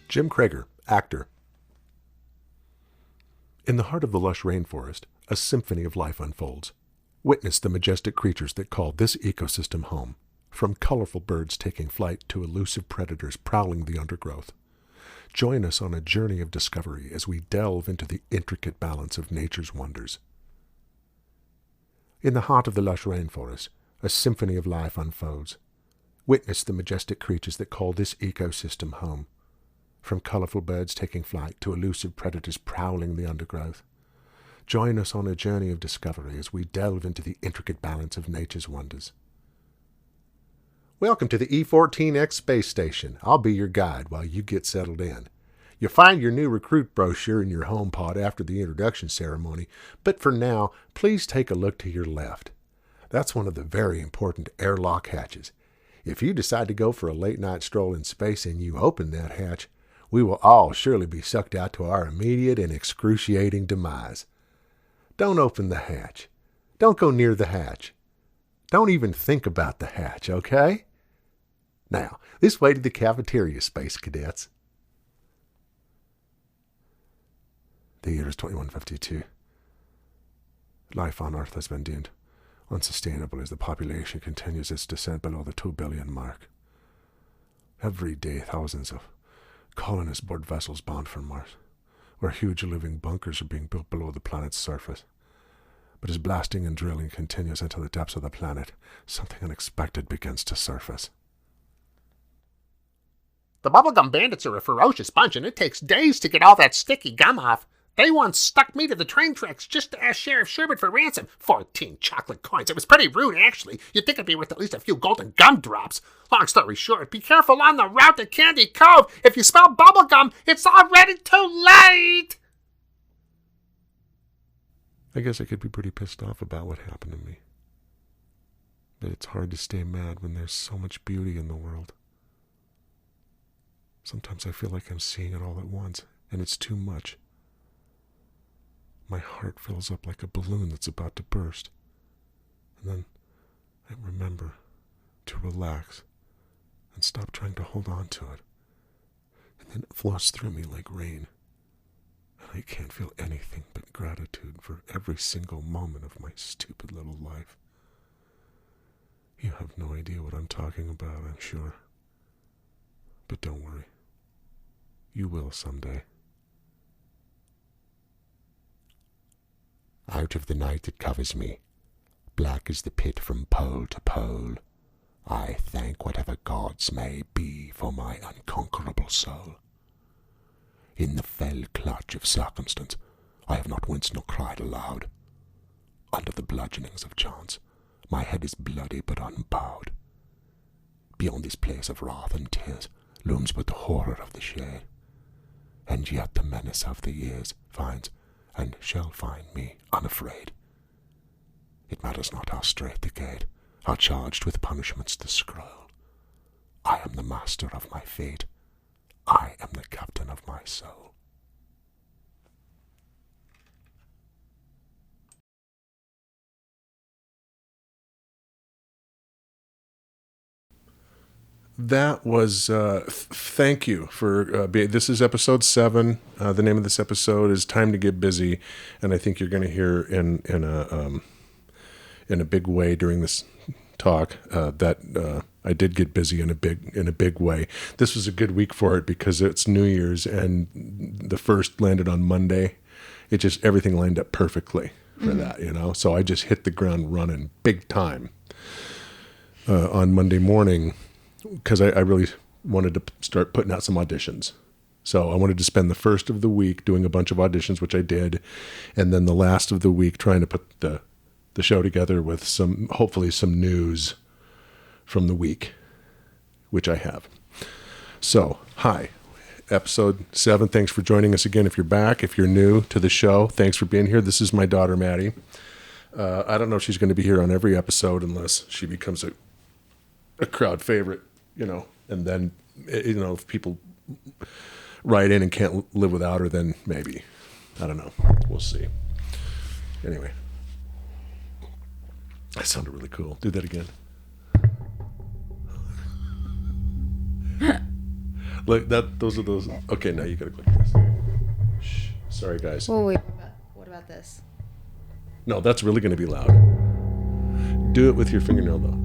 Jim Krager, actor. In the heart of the lush rainforest, a symphony of life unfolds. Witness the majestic creatures that call this ecosystem home, from colorful birds taking flight to elusive predators prowling the undergrowth. Join us on a journey of discovery as we delve into the intricate balance of nature's wonders. In the heart of the lush rainforest, a symphony of life unfolds. Witness the majestic creatures that call this ecosystem home, from colorful birds taking flight to elusive predators prowling the undergrowth. Join us on a journey of discovery as we delve into the intricate balance of nature's wonders. Welcome to the E-14X space station. I'll be your guide while you get settled in. You'll find your new recruit brochure in your home pod after the introduction ceremony, but for now, please take a look to your left. That's one of the very important airlock hatches. If you decide to go for a late-night stroll in space and you open that hatch, we will all surely be sucked out to our immediate and excruciating demise. Don't open the hatch. Don't go near the hatch. Don't even think about the hatch, okay? Now, this way to the cafeteria, Space Cadets. The year is 2152. Life on Earth has been deemed unsustainable as the population continues its descent below the 2 billion mark. Every day, thousands of colonist board vessels bound for Mars, where huge living bunkers are being built below the planet's surface. But as blasting and drilling continues into the depths of the planet, something unexpected begins to surface. The bubblegum bandits are a ferocious bunch, and it takes days to get all that sticky gum off. They once stuck me to the train tracks just to ask Sheriff Sherbert for ransom. 14 chocolate coins. It was pretty rude, actually. You'd think it'd be worth at least a few golden gumdrops. Long story short, be careful on the route to Candy Cove. If you smell bubblegum, it's already too late. I guess I could be pretty pissed off about what happened to me. But it's hard to stay mad when there's so much beauty in the world. Sometimes I feel like I'm seeing it all at once, and it's too much. My heart fills up like a balloon that's about to burst. And then I remember to relax and stop trying to hold on to it. And then it flows through me like rain. And I can't feel anything but gratitude for every single moment of my stupid little life. You have no idea what I'm talking about, I'm sure. But don't worry. You will someday. Out of the night that covers me, black as the pit from pole to pole, I thank whatever gods may be for my unconquerable soul. In the fell clutch of circumstance, I have not winced nor cried aloud. Under the bludgeonings of chance, my head is bloody but unbowed. Beyond this place of wrath and tears looms but the horror of the shade, and yet the menace of the years finds and shall find me unafraid. It matters not how strait the gate, how charged with punishments the scroll. I am the master of my fate. I am the captain of my soul. That was, thank you for being, this is episode 7. The name of this episode is Time to Get Busy, and I think you're going to hear in a big way during this talk that I did get busy in a big way. This was a good week for it because it's New Year's and the first landed on Monday. It just, everything lined up perfectly for that, you know? So I just hit the ground running big time on Monday morning, because I really wanted to start putting out some auditions. So I wanted to spend the first of the week doing a bunch of auditions, which I did, and then the last of the week trying to put the show together with hopefully some news from the week, which I have. So, hi, episode 7. Thanks for joining us again. If you're back, if you're new to the show, thanks for being here. This is my daughter, Maddie. I don't know if she's going to be here on every episode unless she becomes a crowd favorite, you know, and then, you know, if people write in and can't live without her, then maybe, I don't know. We'll see. Anyway, that sounded really cool. Do that again. Like that. Those are those. Okay, now you gotta click this. Shh. Sorry, guys. Well, wait. What about this? No, that's really gonna be loud. Do it with your fingernail though.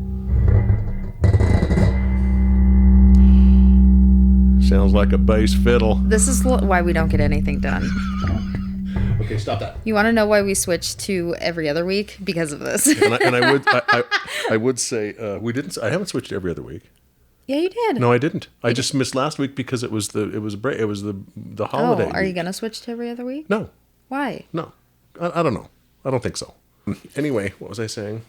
Sounds like a bass fiddle. This is why we don't get anything done. Okay, stop that. You want to know why we switched to every other week? Because of this. I would say we didn't. I haven't switched every other week. Yeah, you did. No, I didn't. I just missed last week because it was the break. It was the holiday. Oh, are you week. gonna switch to every other week? No, Why? no. I don't know. I don't think so. Anyway, what was I saying?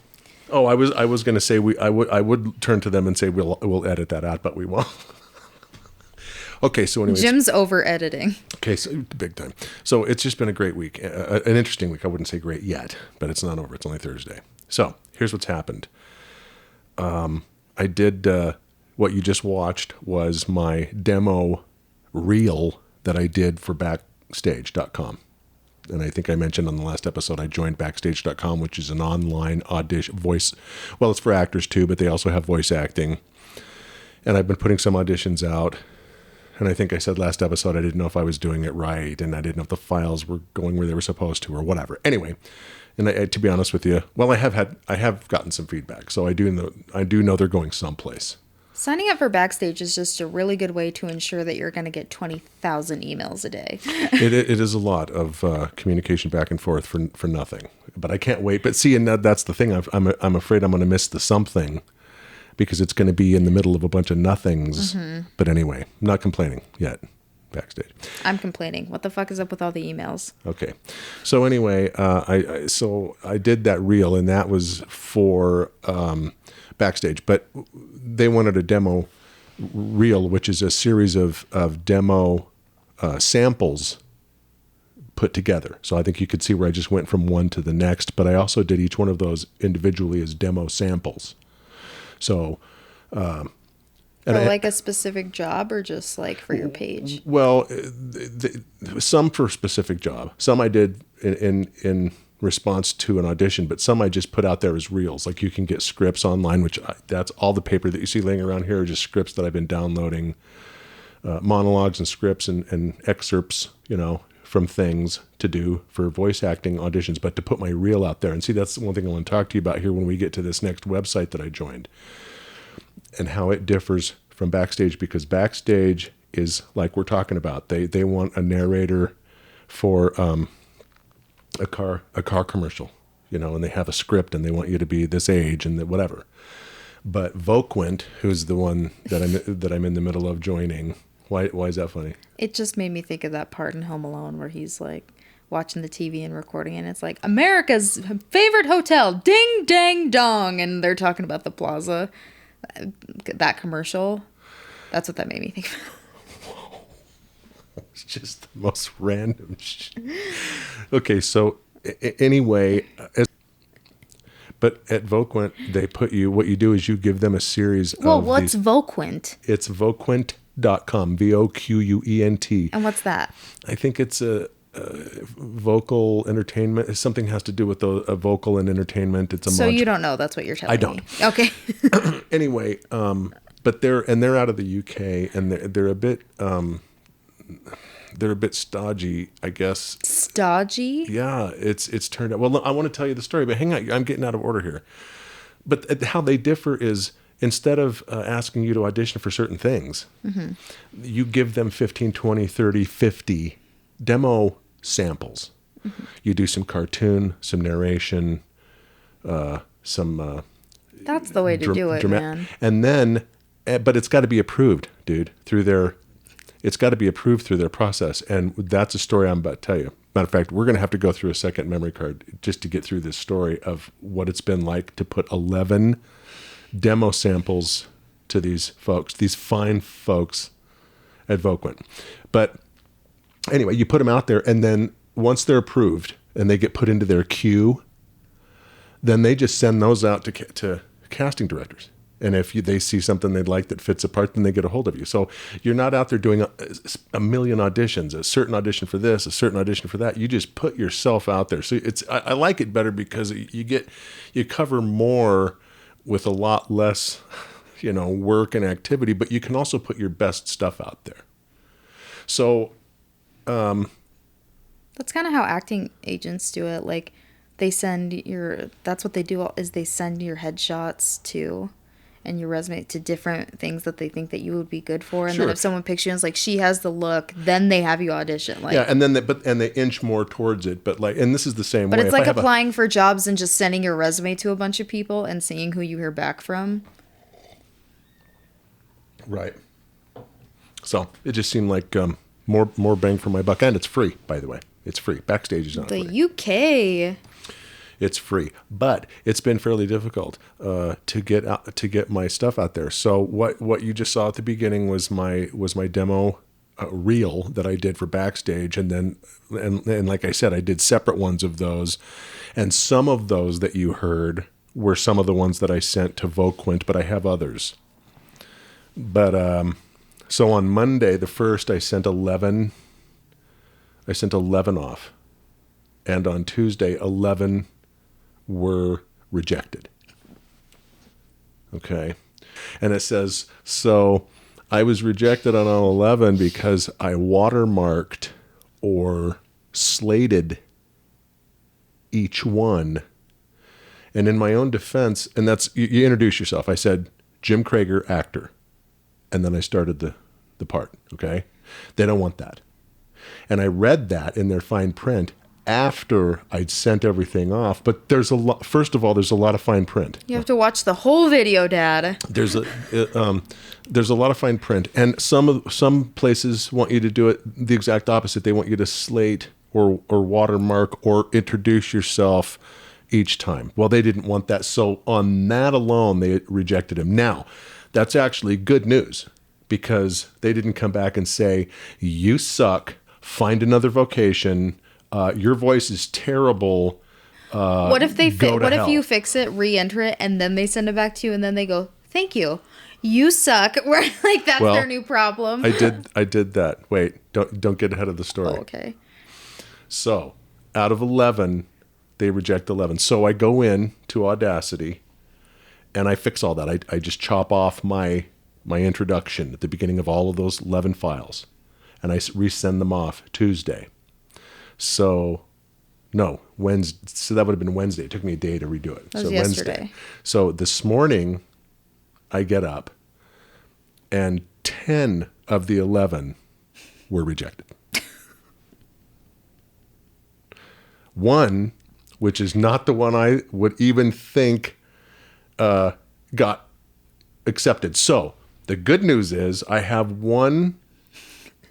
Oh, I was going to say I would turn to them and say we'll edit that out, but we won't. Okay, so anyways. Jim's over editing. Okay, so big time. So it's just been a great week, an interesting week. I wouldn't say great yet, but it's not over. It's only Thursday. So here's what's happened. I did what you just watched was my demo reel that I did for Backstage.com. And I think I mentioned on the last episode, I joined Backstage.com, which is an online audition voice. Well, it's for actors too, but they also have voice acting. And I've been putting some auditions out. And I think I said last episode I didn't know if I was doing it right, and I didn't know if the files were going where they were supposed to, or whatever. Anyway, and to be honest with you, well, I have gotten some feedback, so I do know they're going someplace. Signing up for Backstage is just a really good way to ensure that you're going to get 20,000 emails a day. It is a lot of communication back and forth for nothing. But I can't wait. But see, and that's the thing. I'm afraid I'm going to miss the something, because it's going to be in the middle of a bunch of nothings. Mm-hmm. But anyway, I'm not complaining yet. Backstage. I'm complaining. What the fuck is up with all the emails? Okay. So anyway, I did that reel, and that was for Backstage. But they wanted a demo reel, which is a series of demo samples put together. So I think you could see where I just went from one to the next. But I also did each one of those individually as demo samples. So, like a specific job, or just like for your page? Well, some for a specific job. Some I did in response to an audition, but some I just put out there as reels. Like you can get scripts online, which that's all the paper that you see laying around here are just scripts that I've been downloading, monologues and scripts and excerpts, from things to do for voice acting auditions, but to put my reel out there. And see, that's one thing I want to talk to you about here when we get to this next website that I joined and how it differs from Backstage, because Backstage is like we're talking about. They want a narrator for a car commercial, and they have a script and they want you to be this age and whatever. But Voquent, who's the one that I'm in the middle of joining, why is that funny? It just made me think of that part in Home Alone where he's like watching the TV and recording, and it's like America's favorite hotel, ding dang dong, and they're talking about the plaza. That commercial, that's what that made me think of. It's just the most random shit. Okay, so anyway, but at Voquent, they put what you do is you give them a series of what's Voquent? It's Voquent.com, VOQUENT. And what's that? I think it's a vocal entertainment. Something has to do with a vocal and entertainment. It's a So you don't know, that's what you're telling me. I don't. Okay. Anyway, but they're out of the UK, and they're a bit stodgy, I guess. Stodgy? Yeah, it's turned out. Well, I want to tell you the story, but hang on, I'm getting out of order here. But how they differ is instead of asking you to audition for certain things, mm-hmm. you give them 15, 20, 30, 50 demo samples. Mm-hmm. You do some cartoon, some narration, some... That's the way to do it, man. And then, but it's got to be approved, dude, it's got to be approved through their process. And that's a story I'm about to tell you. Matter of fact, we're going to have to go through a second memory card just to get through this story of what it's been like to put 11 demo samples to these folks, these fine folks at Voquent. But anyway, you put them out there, and then once they're approved and they get put into their queue, then they just send those out to casting directors. And if they see something they'd like that fits a part, then they get a hold of you. So you're not out there doing a million auditions, a certain audition for this, a certain audition for that. You just put yourself out there. So I like it better because you cover more with a lot less work and activity, but you can also put your best stuff out there. So That's kind of how acting agents do it. Like, that's what they do, is they send your headshots to and your resume to different things that they think that you would be good for. And Sure. then if someone picks you and is like, she has the look, then they have you audition. Like, yeah, and then they inch more towards it. But and this is the same but way. it's If I like have applying for jobs and just sending your resume to a bunch of people and seeing who you hear back from. Right. So it just seemed like more bang for my buck, and it's free, by the way. It's free. Backstage is not The free. UK. It's free, but it's been fairly difficult to get my stuff out there. So what you just saw at the beginning was my demo reel that I did for Backstage, and then and like I said, I did separate ones of those, and some of those that you heard were some of the ones that I sent to Voquint, but I have others. But so on Monday, the 1st, I sent 11. I sent 11 off, and on Tuesday, 11 were rejected. Okay. And it says, so I was rejected on all 11 because I watermarked or slated each one. And in my own defense, and that's, you introduce yourself. I said, Jim Krager, actor. And then I started the part. Okay. They don't want that. And I read that in their fine print after I'd sent everything off. But there's a lot. First of all, there's a lot of fine print. You have to watch the whole video, Dad. There's a lot of fine print, and some places want you to do it the exact opposite. They want you to slate or watermark or introduce yourself each time. Well, they didn't want that, so on that alone, they rejected him. Now, that's actually good news because they didn't come back and say you suck. Find another vocation. Your voice is terrible. What if What if you fix it, re-enter it, and then they send it back to you, and then they go, "Thank you, you suck." Where like that's Well, their new problem. I did that. Wait, don't get ahead of the story. Oh, okay. So, out of 11, they reject 11. So I go in to Audacity, and I fix all that. I just chop off my introduction at the beginning of all of those 11 files, and I resend them off Tuesday. So, no, Wednesday. So that would have been Wednesday. It took me a day to redo it. That was so yesterday. Wednesday. So this morning, I get up, and 10 of the 11 were rejected. One, which is not the one I would even think got accepted. So the good news is I have one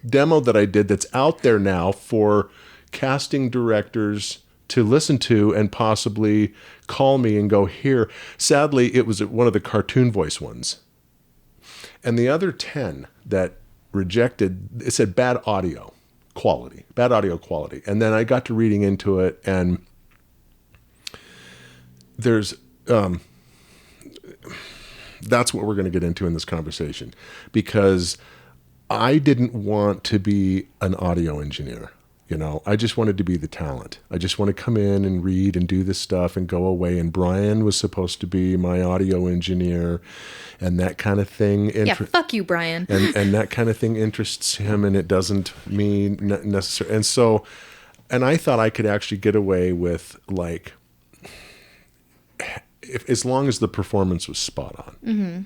demo that I did that's out there now for casting directors to listen to and possibly call me and go, here. Sadly, it was one of the cartoon voice ones. And the other 10 that rejected, it said bad audio quality. And then I got to reading into it, and there's that's what we're going to get into in this conversation, because I didn't want to be an audio engineer. I just wanted to be the talent. I just want to come in and read and do this stuff and go away. And Brian was supposed to be my audio engineer, and that kind of thing. Yeah, fuck you, Brian. And that kind of thing interests him, and it doesn't mean necessarily. And so, and I thought I could actually get away with, like, as long as the performance was spot on. Mm-hmm.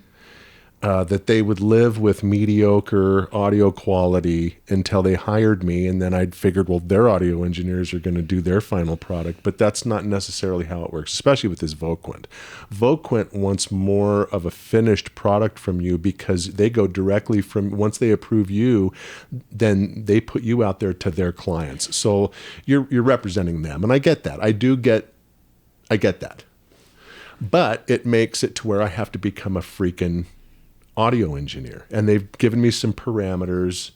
That they would live with mediocre audio quality until they hired me, and then I'd figured, well, their audio engineers are going to do their final product, but that's not necessarily how it works, especially with this Voquint. Voquint wants more of a finished product from you because they go directly from, once they approve you, then they put you out there to their clients. So you're representing them, and I get that. I get that. But it makes it to where I have to become a freaking audio engineer, and they've given me some parameters,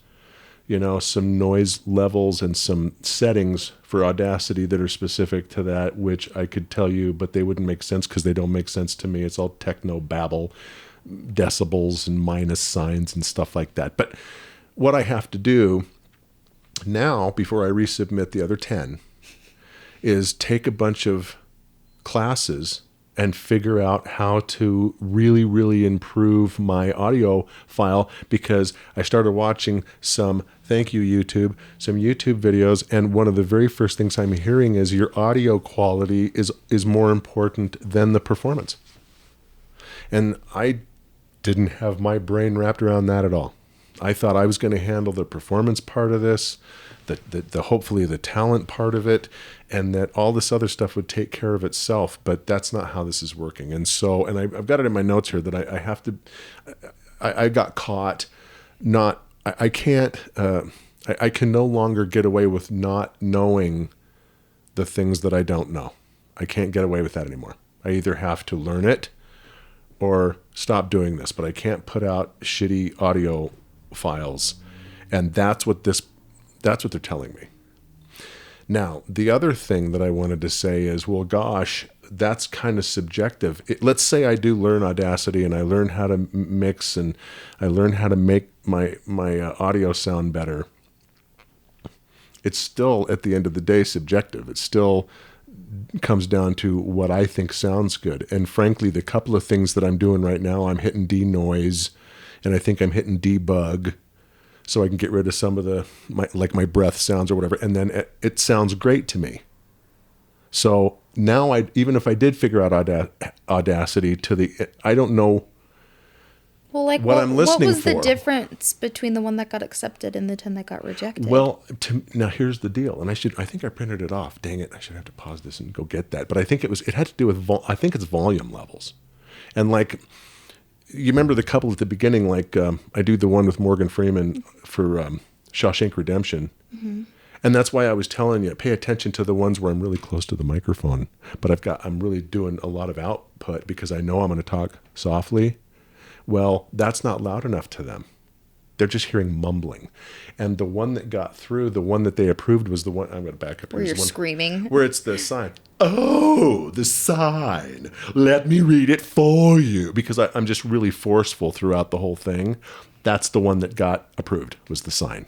some noise levels and some settings for Audacity that are specific to that, which I could tell you, but they wouldn't make sense because they don't make sense to me. It's all techno babble, decibels and minus signs and stuff like that. But what I have to do now, before I resubmit the other 10, is take a bunch of classes and figure out how to really, really improve my audio file, because I started watching some, thank you YouTube, some YouTube videos, and one of the very first things I'm hearing is your audio quality is more important than the performance. And I didn't have my brain wrapped around that at all. I thought I was going to handle the performance part of this, the hopefully the talent part of it, and that all this other stuff would take care of itself. But that's not how this is working. And so, and I've got it in my notes here that I have to, I got caught not, I can't, I can no longer get away with not knowing the things that I don't know. I can't get away with that anymore. I either have to learn it or stop doing this, but I can't put out shitty audio files. And that's what they're telling me. Now, the other thing that I wanted to say is, well, gosh, that's kind of subjective. Let's say I do learn Audacity and I learn how to mix and I learn how to make my audio sound better. It's still, at the end of the day, subjective. It still comes down to what I think sounds good. And frankly, the couple of things that I'm doing right now, I'm hitting denoise and I think I'm hitting debug, so I can get rid of some of my breath sounds or whatever, and then it sounds great to me. So now, even if I did figure out Audacity I don't know. Well, like what I'm listening what was for. the difference between the one that got accepted and the 10 that got rejected? Well, now here's the deal, and I think I printed it off. Dang it, I should have to pause this and go get that. But I think it had to do with I think it's volume levels, and like. You remember the couple at the beginning, like I do the one with Morgan Freeman for Shawshank Redemption. Mm-hmm. And that's why I was telling you, pay attention to the ones where I'm really close to the microphone, but I'm really doing a lot of output because I know I'm going to talk softly. Well, that's not loud enough to them. They're just hearing mumbling. And the one that got through, the one that they approved was the one, I'm going to back up. Where you're screaming. Where it's the sign. Oh, the sign. Let me read it for you. Because I'm just really forceful throughout the whole thing. That's the one that got approved, was the sign.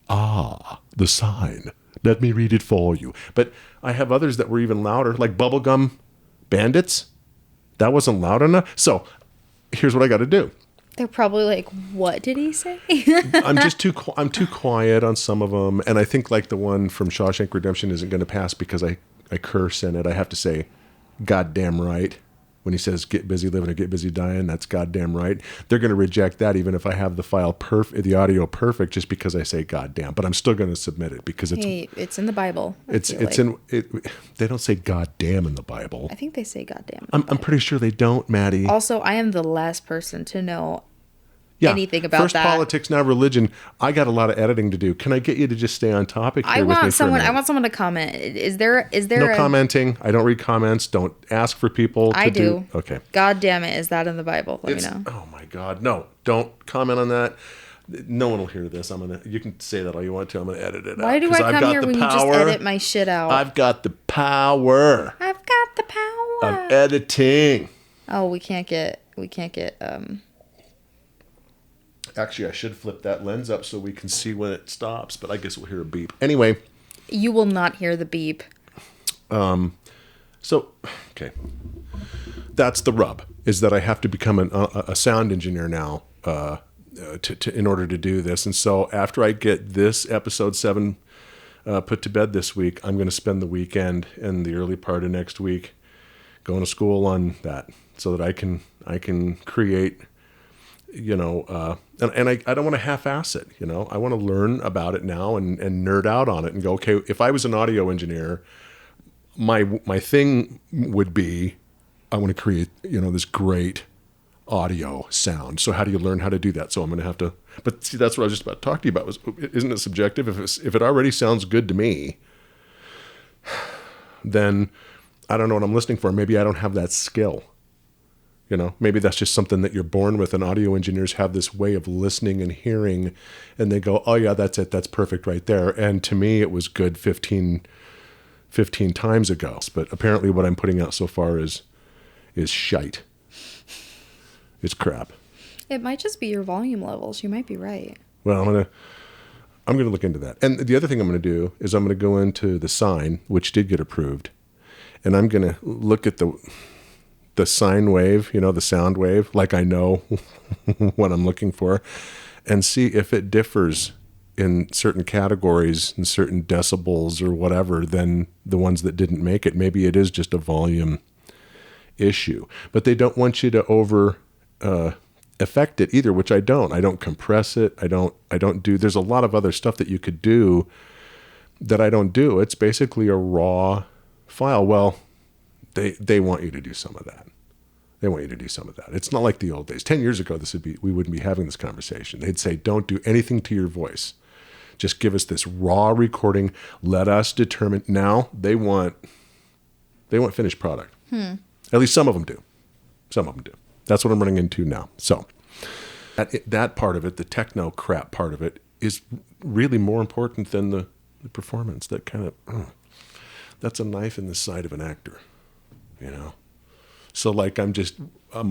Ah, the sign. Let me read it for you. But I have others that were even louder, like Bubblegum Bandits. That wasn't loud enough. So here's what I got to do. They're probably like, what did he say? I'm too quiet on some of them. And I think like the one from Shawshank Redemption isn't going to pass because I curse in it. I have to say, goddamn right. When he says, get busy living or get busy dying, that's goddamn right. They're going to reject that even if I have the file the audio perfect, just because I say goddamn. But I'm still going to submit it because it's in the Bible. They don't say goddamn in the Bible. I think they say goddamn. I'm pretty sure they don't, Maddie. Also, I am the last person to know anything about first that. Politics, now religion. I got a lot of editing to do. Can I get you to just stay on topic here with me for a minute? I want someone to comment. Is there no commenting? I don't read comments. Don't ask for people to do. Okay. God damn it. Is that in the Bible? Let me know. Oh my God. No, don't comment on that. No one will hear this. You can say that all you want to. I'm going to edit it out. Why do I come here when you just edit my shit out? I've got the power. I've got the power of editing. Oh, we can't get Actually, I should flip that lens up so we can see when it stops, but I guess we'll hear a beep. Anyway. You will not hear the beep. So, okay. That's the rub, is that I have to become a sound engineer now in order to do this. And so after I get this episode 7 put to bed this week, I'm going to spend the weekend and the early part of next week going to school on that so that I can create, and I don't want to half-ass it, I want to learn about it now and nerd out on it and go, okay, if I was an audio engineer, my thing would be, I want to create, this great audio sound. So how do you learn how to do that? So I'm going to have to, but see, that's what I was just about to talk to you about. Isn't it subjective? If it already sounds good to me, then I don't know what I'm listening for. Maybe I don't have that skill. Maybe that's just something that you're born with, and audio engineers have this way of listening and hearing, and they go, oh yeah, that's it. That's perfect right there. And to me, it was good 15 times ago. But apparently what I'm putting out so far is shite. It's crap. It might just be your volume levels. You might be right. Well, I'm gonna look into that. And the other thing I'm gonna do is I'm gonna go into the sign, which did get approved, and I'm gonna look at the sine wave, the sound wave, like I know what I'm looking for, and see if it differs in certain categories and certain decibels or whatever than the ones that didn't make it. Maybe it is just a volume issue, but they don't want you to over affect it either, which I don't. I don't compress it. I don't do. There's a lot of other stuff that you could do that I don't do. It's basically a raw file. Well, they want you to do some of that. They want you to do some of that. It's not like the old days. 10 years ago, we wouldn't be having this conversation. They'd say, don't do anything to your voice. Just give us this raw recording. Let us determine. Now they want finished product. At least some of them do. Some of them do. That's what I'm running into now. So that part of it, the techno crap part of it, is really more important than the performance. That kind of that's a knife in the side of an actor, So like I'm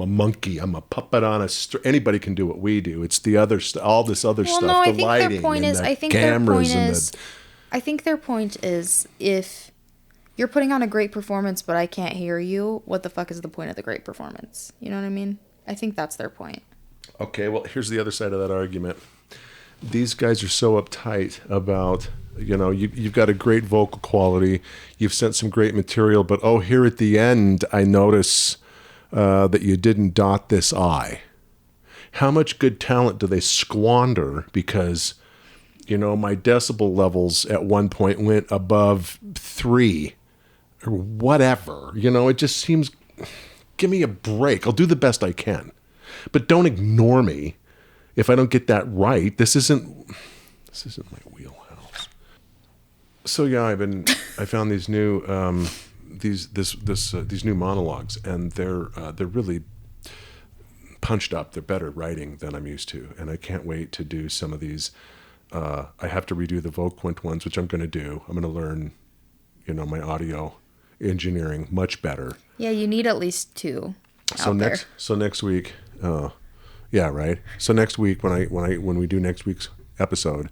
a monkey. I'm a puppet on a anybody can do what we do. It's the other all this other stuff. No, the lighting I think their point is if you're putting on a great performance, but I can't hear you, what the fuck is the point of the great performance? You know what I mean? I think that's their point. Okay, well, here's the other side of that argument. These guys are so uptight about, you've got a great vocal quality. You've sent some great material, but here at the end, I notice that you didn't dot this I. How much good talent do they squander because, my decibel levels at one point went above 3 or whatever. It just seems, give me a break. I'll do the best I can. But don't ignore me if I don't get that right. This isn't my wheelhouse. So yeah, I found these new these new monologues, and they're really punched up. They're better writing than I'm used to, and I can't wait to do some of these. I have to redo the Voquint ones, which I'm going to do. I'm going to learn, my audio engineering much better. Yeah, you need at least 2. So next week, yeah, right. So next week when we do next week's episode,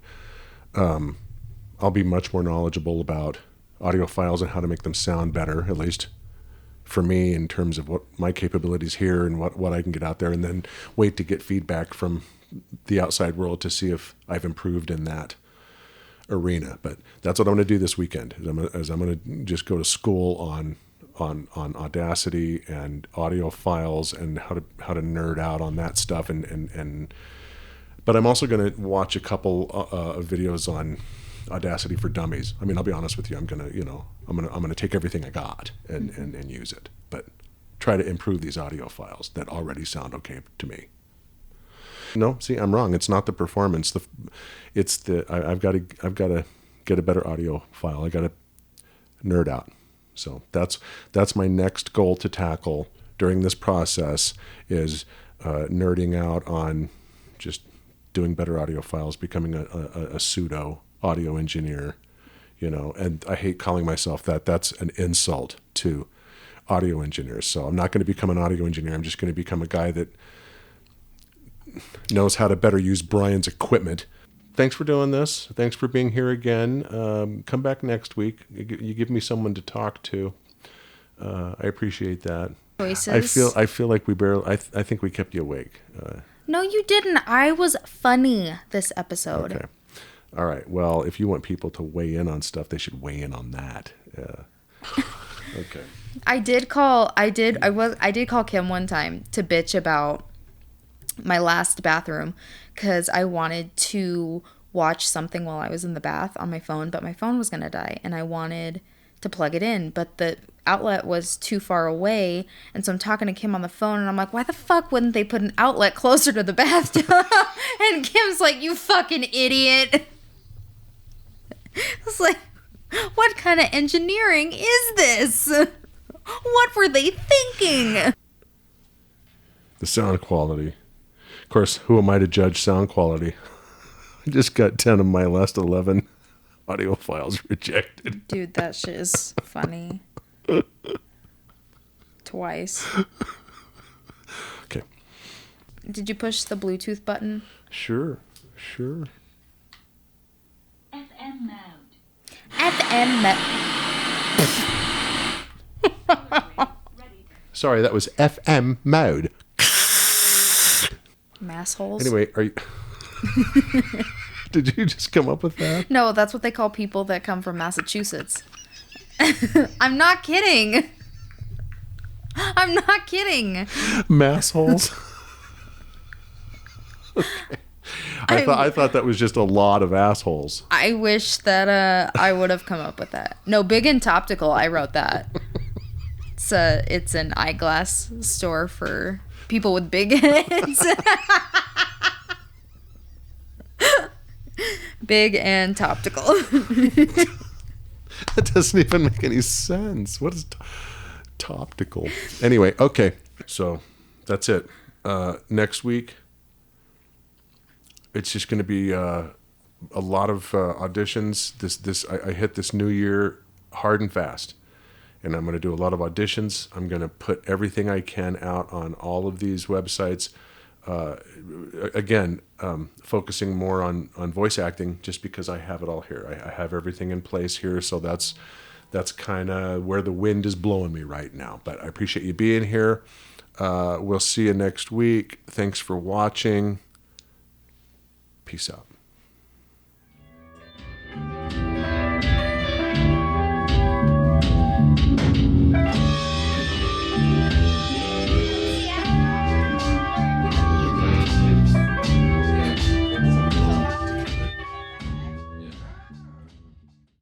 I'll be much more knowledgeable about audio files and how to make them sound better, at least for me in terms of what my capabilities here and what I can get out there, and then wait to get feedback from the outside world to see if I've improved in that arena. But that's what I'm going to do this weekend. I'm going to just go to school on Audacity and audio files and how to nerd out on that stuff. But I'm also going to watch a couple of videos on Audacity for Dummies. I mean, I'll be honest with you. I'm gonna take everything I got and use it, but try to improve these audio files that already sound okay to me. No, see, I'm wrong. It's not the performance. I've got to get a better audio file. I got to nerd out. So that's my next goal to tackle during this process is nerding out on just doing better audio files, becoming a pseudo audio engineer, and I hate calling myself that. That's an insult to audio engineers. So I'm not going to become an audio engineer. I'm just going to become a guy that knows how to better use Brian's equipment. Thanks for doing this. Thanks for being here again. Come back next week. You give me someone to talk to. I appreciate that. Choices. I feel like we barely. I think we kept you awake. No, you didn't. I was funny this episode. Okay. All right. Well, if you want people to weigh in on stuff, they should weigh in on that. Okay. I did call Kim one time to bitch about my last bathroom because I wanted to watch something while I was in the bath on my phone, but my phone was going to die and I wanted to plug it in, but the outlet was too far away. And so I'm talking to Kim on the phone and I'm like, why the fuck wouldn't they put an outlet closer to the bathtub? And Kim's like, you fucking idiot. It's like, what kind of engineering is this? What were they thinking? The sound quality. Of course, who am I to judge sound quality? I just got 10 of my last 11 audio files rejected. Dude, that shit is funny. Twice. Okay. Did you push the Bluetooth button? Sure. FM mode. FM mode. Sorry, that was FM mode. Massholes. Anyway, are you... Did you just come up with that? No, that's what they call people that come from Massachusetts. I'm not kidding. I'm not kidding. Massholes. Okay. I thought that was just a lot of assholes. I wish that I would have come up with that. No, Big and Toptical, I wrote that. It's an eyeglass store for people with big heads. Big and Toptical. That doesn't even make any sense. What is toptical? Anyway, okay. So that's it. Next week, it's just going to be a lot of auditions. I hit this new year hard and fast, and I'm going to do a lot of auditions. I'm going to put everything I can out on all of these websites. Again, focusing more on voice acting, just because I have it all here. I have everything in place here, so that's kind of where the wind is blowing me right now. But I appreciate you being here. We'll see you next week. Thanks for watching. Peace out.